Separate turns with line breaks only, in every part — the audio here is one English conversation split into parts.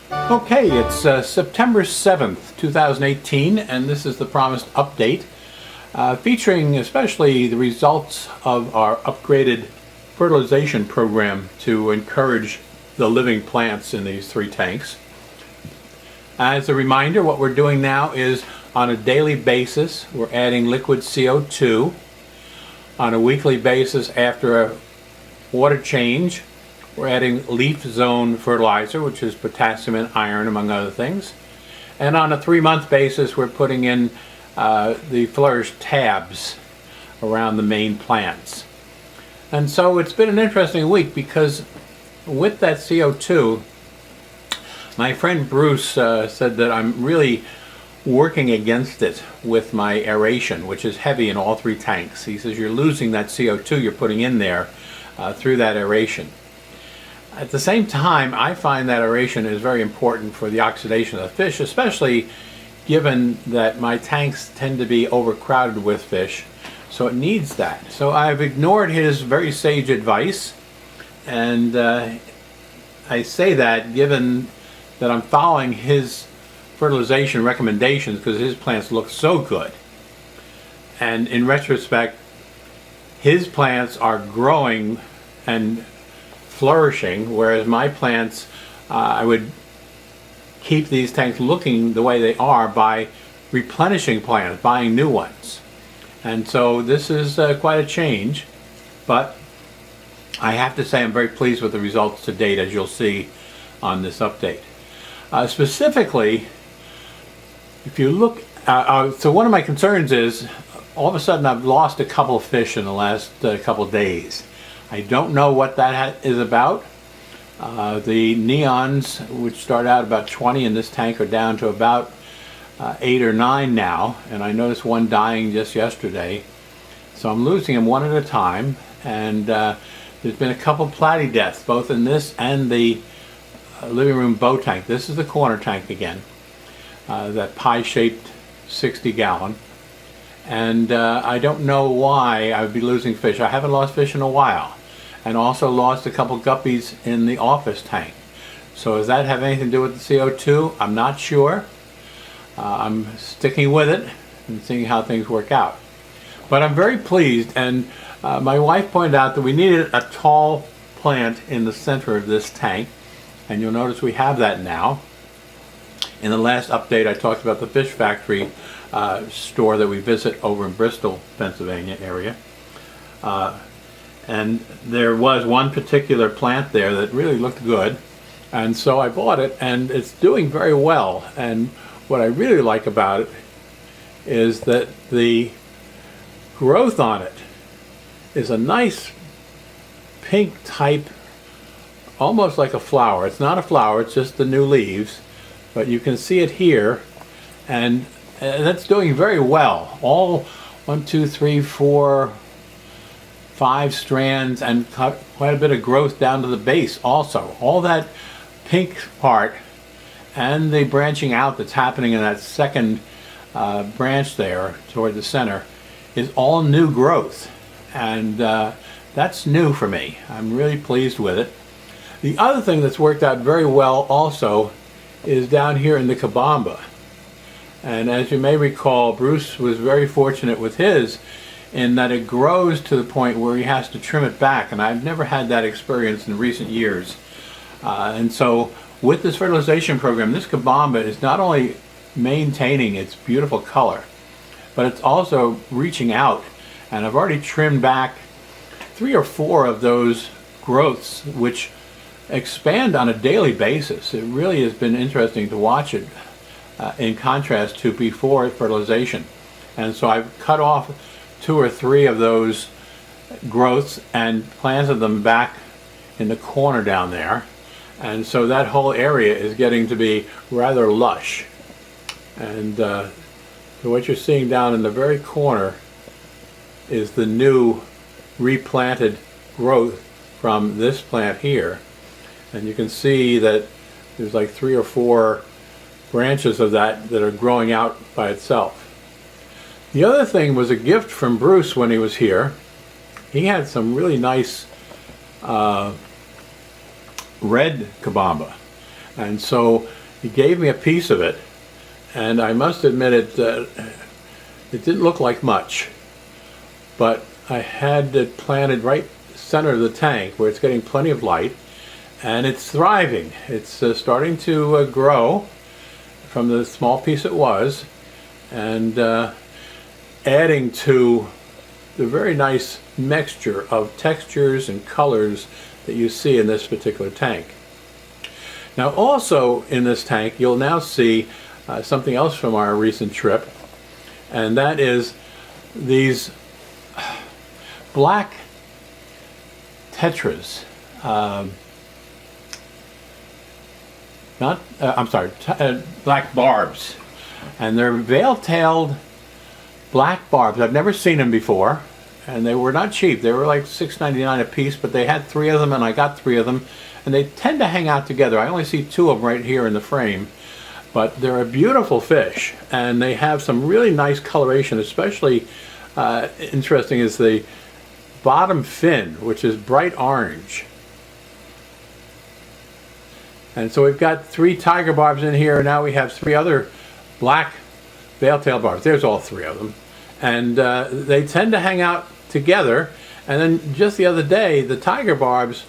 Okay, it's September 7th, 2018, and this is the promised update, featuring especially the results of our upgraded fertilization program to encourage the living plants in these 3 tanks. As a reminder, what we're doing now is on a daily basis, we're adding liquid CO2. On a weekly basis, after a water change, we're adding leaf zone fertilizer, which is potassium and iron, among other things. And on a 3-month basis, we're putting in the flourish tabs around the main plants. And so it's been an interesting week because with that CO2, my friend Bruce said that I'm really working against it with my aeration, which is heavy in all 3 tanks. He says you're losing that CO2 you're putting in there through that aeration. At the same time, I find that aeration is very important for the oxidation of the fish, especially given that my tanks tend to be overcrowded with fish, so it needs that. So I've ignored his very sage advice, and I say that given that I'm following his fertilization recommendations because his plants look so good. And in retrospect, his plants are growing and flourishing, whereas my plants, I would keep these tanks looking the way they are by replenishing plants, buying new ones. And so this is quite a change, but I have to say I'm very pleased with the results to date, as you'll see on this update. Specifically, if you look, so one of my concerns is all of a sudden I've lost a couple of fish in the last couple of days. I don't know what that is about. The neons, which start out about 20 in this tank, are down to about 8 or 9 now, and I noticed one dying just yesterday. So I'm losing them one at a time, and there's been a couple platy deaths, both in this and the living room bow tank. This is the corner tank again, that pie-shaped 60-gallon. And I don't know why I would be losing fish. I haven't lost fish in a while, and also lost a couple guppies in the office tank. So does that have anything to do with the CO2? I'm not sure. I'm sticking with it and seeing how things work out. But I'm very pleased, and my wife pointed out that we needed a tall plant in the center of this tank, and you'll notice we have that now. In the last update, I talked about the fish factory store that we visit over in Bristol, Pennsylvania area. And there was one particular plant there that really looked good, and so I bought it, and it's doing very well. And what I really like about it is that the growth on it is a nice pink type, almost like a flower. It's not a flower, it's just the new leaves, but you can see it here, and that's doing very well. All 1, 2, 3, 4, 5 strands, and quite a bit of growth down to the base also. All that pink part and the branching out that's happening in that second branch there toward the center is all new growth, and that's new for me. I'm really pleased with it. The other thing that's worked out very well also is down here in the Kabamba. And as you may recall, Bruce was very fortunate with his in that it grows to the point where he has to trim it back, and I've never had that experience in recent years. And so with this fertilization program, this Kabamba is not only maintaining its beautiful color, but it's also reaching out, and I've already trimmed back 3 or 4 of those growths, which expand on a daily basis. It really has been interesting to watch it in contrast to before fertilization. And so I've cut off 2 or 3 of those growths and planted them back in the corner down there. And so that whole area is getting to be rather lush. And so what you're seeing down in the very corner is the new replanted growth from this plant here. And you can see that there's like 3 or 4 branches of that are growing out by itself. The other thing was a gift from Bruce when he was here. He had some really nice red kabamba. And so he gave me a piece of it, and I must admit it didn't look like much, but I had it planted right center of the tank where it's getting plenty of light, and it's thriving. It's starting to grow from the small piece it was, and adding to the very nice mixture of textures and colors that you see in this particular tank. Now also in this tank you'll now see something else from our recent trip, and that is these black tetras. Black barbs. And they're veil-tailed black barbs. I've never seen them before, and they were not cheap. They were like $6.99 a piece, but they had 3 of them, and I got 3 of them, and they tend to hang out together. I only see 2 of them right here in the frame, but they're a beautiful fish, and they have some really nice coloration. Especially interesting is the bottom fin, which is bright orange. And so we've got 3 tiger barbs in here, and now we have 3 other black veil-tailed barbs. There's all 3 of them. And they tend to hang out together. And then just the other day, the tiger barbs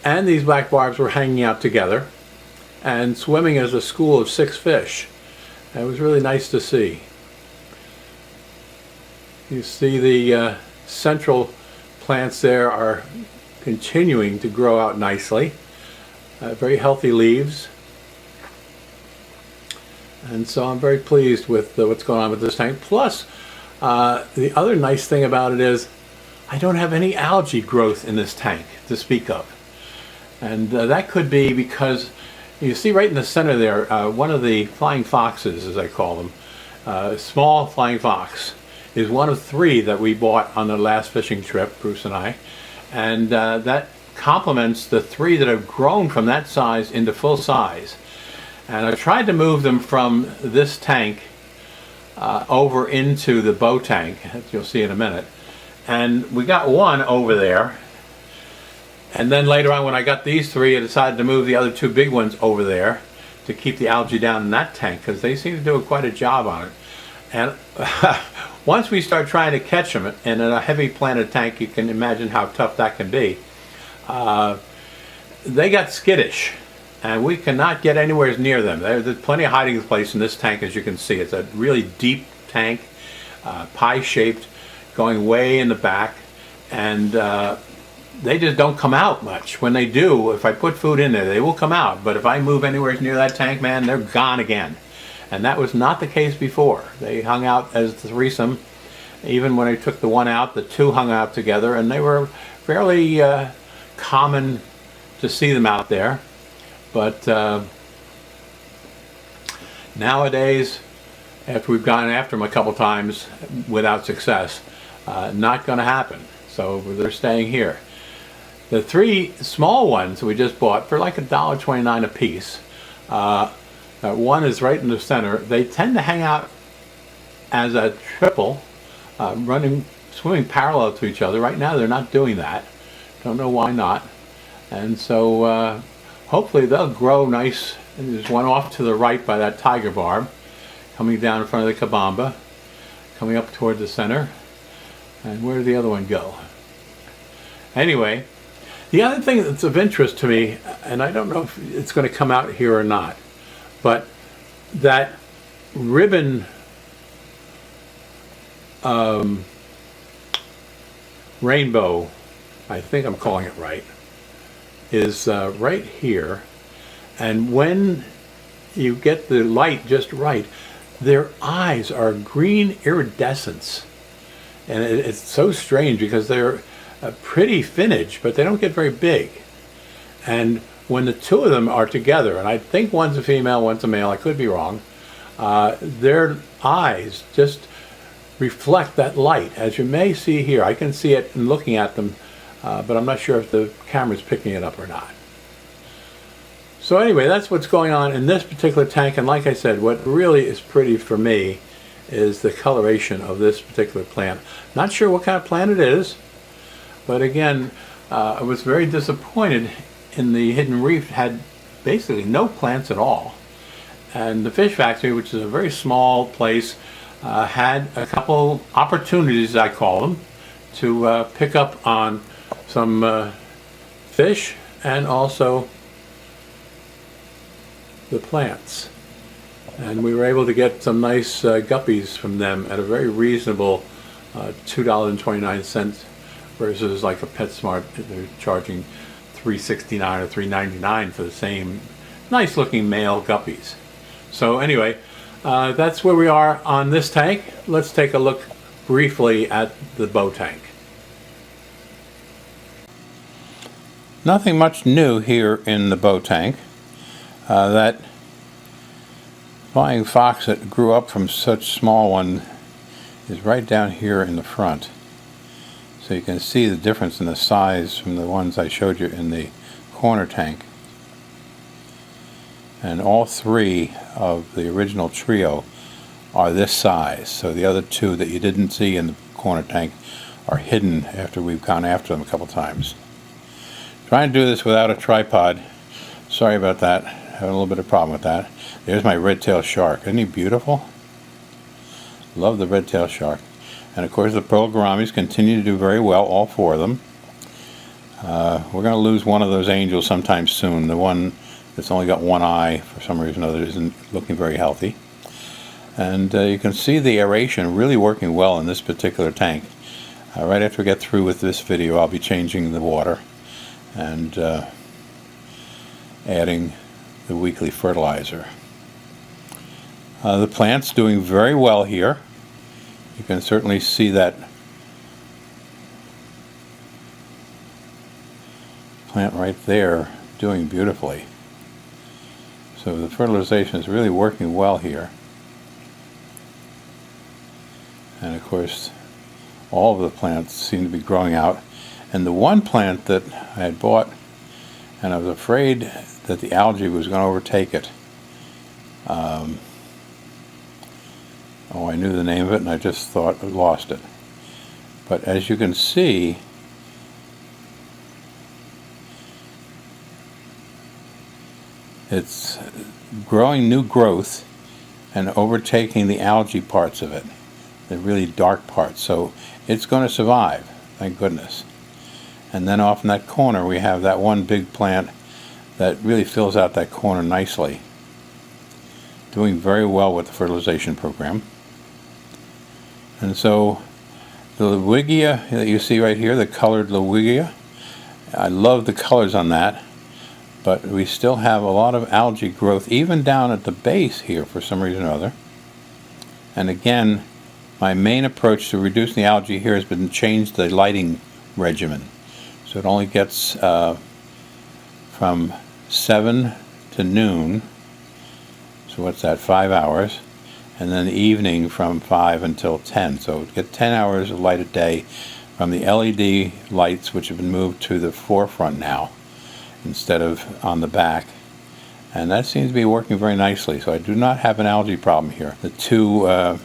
and these black barbs were hanging out together and swimming as a school of 6 fish. And it was really nice to see. You see the central plants there are continuing to grow out nicely. Very healthy leaves, and so I'm very pleased with what's going on with this tank. Plus, the other nice thing about it is I don't have any algae growth in this tank to speak of, and that could be because you see right in the center there one of the flying foxes, as I call them, small flying fox, is one of 3 that we bought on the last fishing trip, Bruce and I, and that complements the 3 that have grown from that size into full size. And I tried to move them from this tank over into the bow tank, as you'll see in a minute. And we got one over there. And then later on when I got these 3, I decided to move the other 2 big ones over there to keep the algae down in that tank, because they seem to do quite a job on it. And once we start trying to catch them, and in a heavy planted tank you can imagine how tough that can be, they got skittish, and we cannot get anywhere near them. There's plenty of hiding place in this tank, as you can see. It's a really deep tank, pie-shaped, going way in the back, and they just don't come out much. When they do, if I put food in there, they will come out, but if I move anywhere near that tank, man, they're gone again. And that was not the case before. They hung out as the threesome. Even when I took the one out, the 2 hung out together, and they were fairly common to see them out there. But nowadays, after we've gone after them a couple times without success, not going to happen. So they're staying here. The 3 small ones we just bought for like $1.29 a piece. One is right in the center. They tend to hang out as a triple, swimming parallel to each other. Right now they're not doing that. Don't know why not. And so hopefully they'll grow nice. And there's one off to the right by that tiger barb, coming down in front of the kabamba, coming up toward the center. And where did the other one go? Anyway, the other thing that's of interest to me, and I don't know if it's going to come out here or not, but that ribbon rainbow, I think I'm calling it right, is right here. And when you get the light just right, their eyes are green iridescence. And it's so strange because they're a pretty finnage, but they don't get very big. And when the 2 of them are together, and I think one's a female, one's a male, I could be wrong, their eyes just reflect that light, as you may see here. I can see it in looking at them, but I'm not sure if the camera's picking it up or not. So anyway, that's what's going on in this particular tank, and like I said, what really is pretty for me is the coloration of this particular plant. Not sure what kind of plant it is, but again, I was very disappointed in the hidden reef. Had basically no plants at all. And the fish factory, which is a very small place, had a couple opportunities, I call them, to pick up on some fish and also the plants. And we were able to get some nice guppies from them at a very reasonable $2.29 versus like a PetSmart, they're charging $3.69 or $3.99 for the same nice looking male guppies. So anyway, that's where we are on this tank. Let's take a look briefly at the bow tank. Nothing much new here in the bow tank. That flying fox that grew up from such small one is right down here in the front. So you can see the difference in the size from the ones I showed you in the corner tank. And all three of the original trio are this size. So the other two that you didn't see in the corner tank are hidden after we've gone after them a couple times. Trying to do this without a tripod. Sorry about that. Having a little bit of problem with that. There's my red-tailed shark. Isn't he beautiful? Love the red-tailed shark. And of course the pearl gouramis continue to do very well, all four of them. We're going to lose one of those angels sometime soon. The one that's only got one eye, for some reason or other, isn't looking very healthy. And you can see the aeration really working well in this particular tank. Right after we get through with this video, I'll be changing the water and adding the weekly fertilizer. The plant's doing very well here. You can certainly see that plant right there doing beautifully. So the fertilization is really working well here. And of course all of the plants seem to be growing out. And the one plant that I had bought, and I was afraid that the algae was going to overtake it. I knew the name of it and I just thought I lost it. But as you can see, it's growing new growth and overtaking the algae parts of it, the really dark parts. So it's going to survive, thank goodness. And then off in that corner we have that one big plant that really fills out that corner nicely. Doing very well with the fertilization program. And so the Lowigia that you see right here, the colored Lowigia, I love the colors on that, but we still have a lot of algae growth even down at the base here for some reason or other. And again, my main approach to reducing the algae here has been to change the lighting regimen. So it only gets from 7 to noon, so what's that, 5 hours, and then the evening from 5 until 10. So get 10 hours of light a day from the LED lights, which have been moved to the forefront now instead of on the back. And that seems to be working very nicely, so I do not have an algae problem here. The two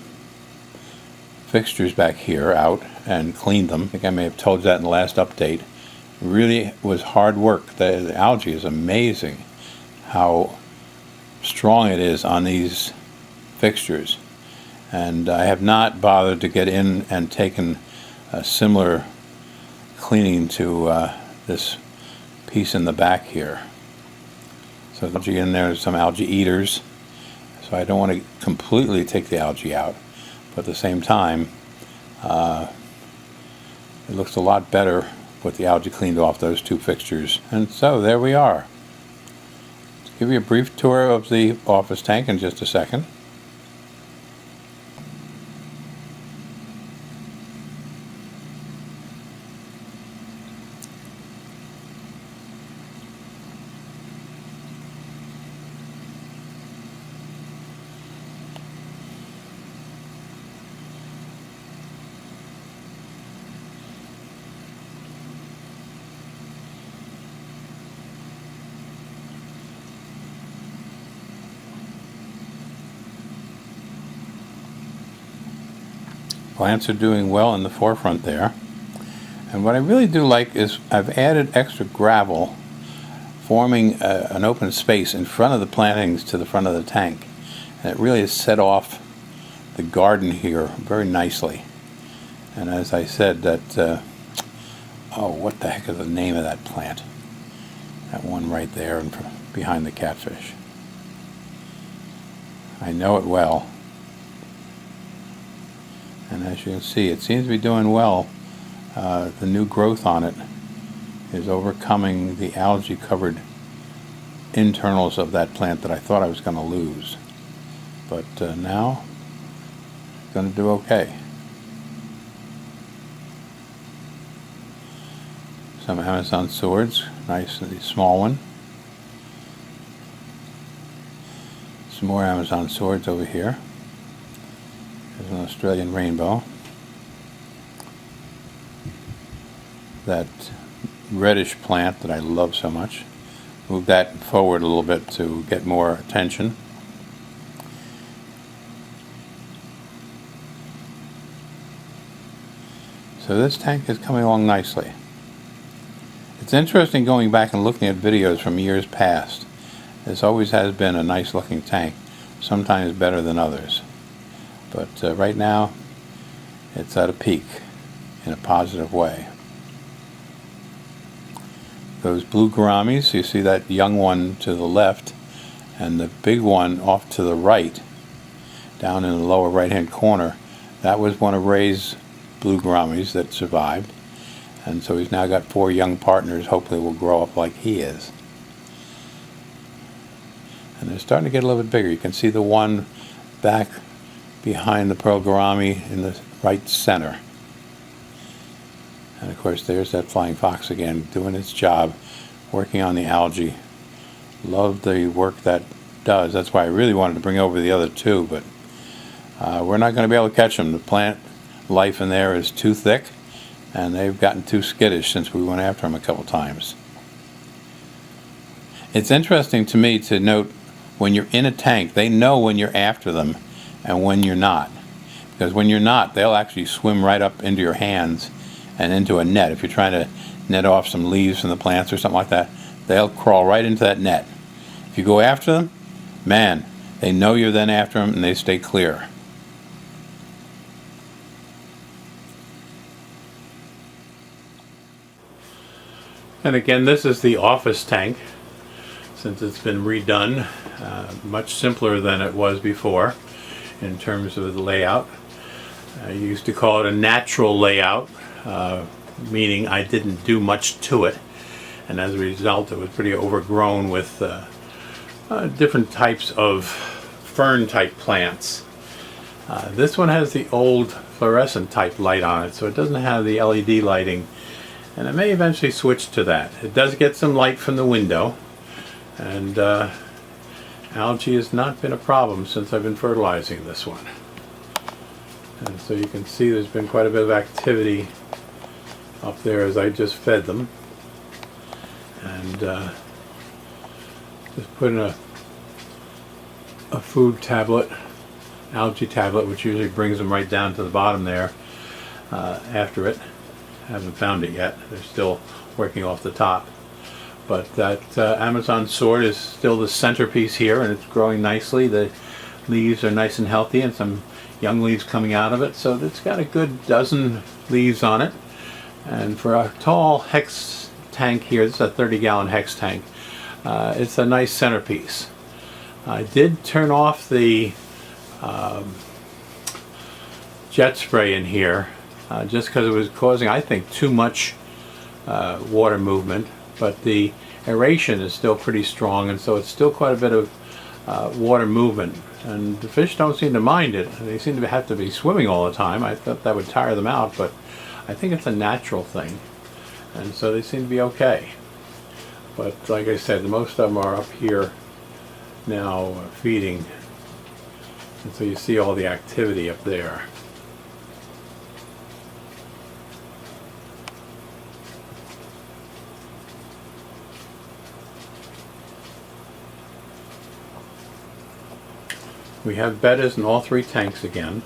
fixtures back here out and cleaned them. I think I may have told you that in the last update. Really was hard work. The algae is amazing how strong it is on these fixtures, and I have not bothered to get in and taken a similar cleaning to this piece in the back here. So the algae in there, there's some algae eaters, so I don't want to completely take the algae out, but at the same time it looks a lot better with the algae cleaned off those two fixtures. And so there we are. To give you a brief tour of the office tank in just a second. Plants are doing well in the forefront there. And what I really do like is I've added extra gravel forming an open space in front of the plantings to the front of the tank. And it really has set off the garden here very nicely. And as I said, that, oh, what the heck is the name of that plant? That one right there behind the catfish. I know it well. And as you can see, it seems to be doing well. The new growth on it is overcoming the algae-covered internals of that plant that I thought I was going to lose. But now, it's going to do okay. Some Amazon swords, nice and small one. Some more Amazon swords over here. There's an Australian rainbow. That reddish plant that I love so much. Move that forward a little bit to get more attention. So this tank is coming along nicely. It's interesting going back and looking at videos from years past. This always has been a nice looking tank, sometimes better than others. But right now, it's at a peak in a positive way. Those blue gouramis, you see that young one to the left and the big one off to the right, down in the lower right hand corner, that was one of Ray's blue gouramis that survived. And so he's now got 4 young partners, hopefully will grow up like he is. And they're starting to get a little bit bigger. You can see the one back behind the pearl gourami in the right center. And of course there's that flying fox again, doing its job, working on the algae. Love the work that does. That's why I really wanted to bring over the other 2, but we're not going to be able to catch them. The plant life in there is too thick, and they've gotten too skittish since we went after them a couple times. It's interesting to me to note when you're in a tank, they know when you're after them and when you're not. Because when you're not, they'll actually swim right up into your hands and into a net. If you're trying to net off some leaves from the plants or something like that, they'll crawl right into that net. If you go after them, man, they know you're then after them and they stay clear. And again, this is the office tank, since it's been redone, much simpler than it was before in terms of the layout. You used to call it a natural layout, meaning I didn't do much to it, and as a result it was pretty overgrown with different types of fern type plants. This one has the old fluorescent type light on it, so it doesn't have the LED lighting, and I may eventually switch to that. It does get some light from the window, and algae has not been a problem since I've been fertilizing this one. And so you can see there's been quite a bit of activity up there as I just fed them. And just put in a food tablet, algae tablet, which usually brings them right down to the bottom there after it. Haven't found it yet. They're still working off the top. But that Amazon sword is still the centerpiece here, and it's growing nicely. The leaves are nice and healthy, and some young leaves coming out of it. So it's got a good dozen leaves on it. And for a tall hex tank here, this is a 30-gallon hex tank, it's a nice centerpiece. I did turn off the jet spray in here just because it was causing, I think, too much water movement, but the aeration is still pretty strong, and so it's still quite a bit of water movement, and the fish don't seem to mind it. They seem to have to be swimming all the time. I thought that would tire them out, but I think it's a natural thing, and so they seem to be okay. But like I said, most of them are up here now feeding, and so you see all the activity up there. We have bettas in all 3 tanks again.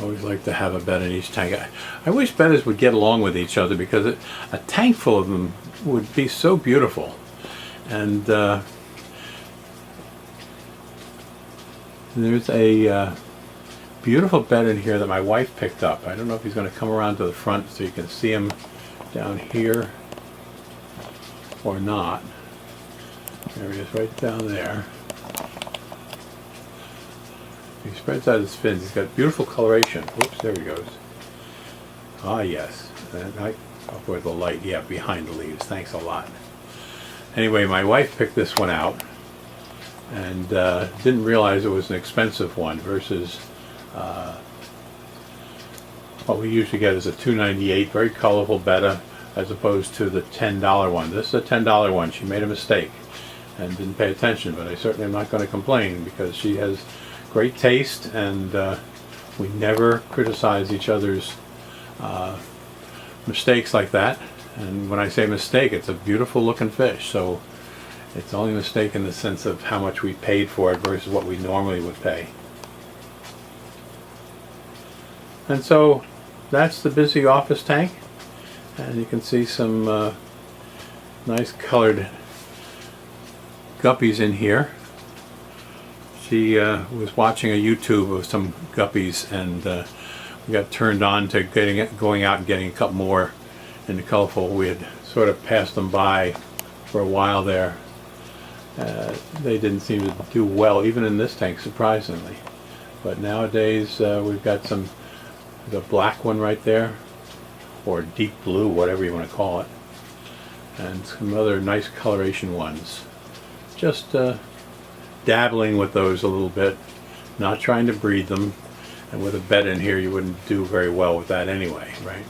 Always like to have a betta in each tank. I wish bettas would get along with each other, because a tank full of them would be so beautiful. And there's a beautiful bed in here that my wife picked up. I don't know if he's going to come around to the front so you can see him down here or not. There he is, right down there. He spreads out his fins. He's got beautiful coloration. Whoops, there he goes. Ah, yes. Where the light, yeah, behind the leaves. Thanks a lot. Anyway, my wife picked this one out and didn't realize it was an expensive one versus what we usually get is a $2.98, very colorful betta, as opposed to the $10 one. This is a $10 one. She made a mistake and didn't pay attention, but I certainly am not going to complain because she has great taste, and we never criticize each other's mistakes like that. And when I say mistake, it's a beautiful looking fish, so it's only a mistake in the sense of how much we paid for it versus what we normally would pay. And so that's the busy office tank, and you can see some nice colored guppies in here. She was watching a YouTube of some guppies, and we got turned on to going out and getting a couple more in the colorful. We had sort of passed them by for a while there. They didn't seem to do well, even in this tank, surprisingly. But nowadays we've got the black one right there, or deep blue, whatever you want to call it, and some other nice coloration ones. Just dabbling with those a little bit, not trying to breed them. And with a bed in here, you wouldn't do very well with that anyway, right?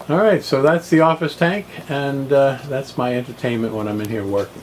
All right, so that's the office tank, and that's my entertainment when I'm in here working.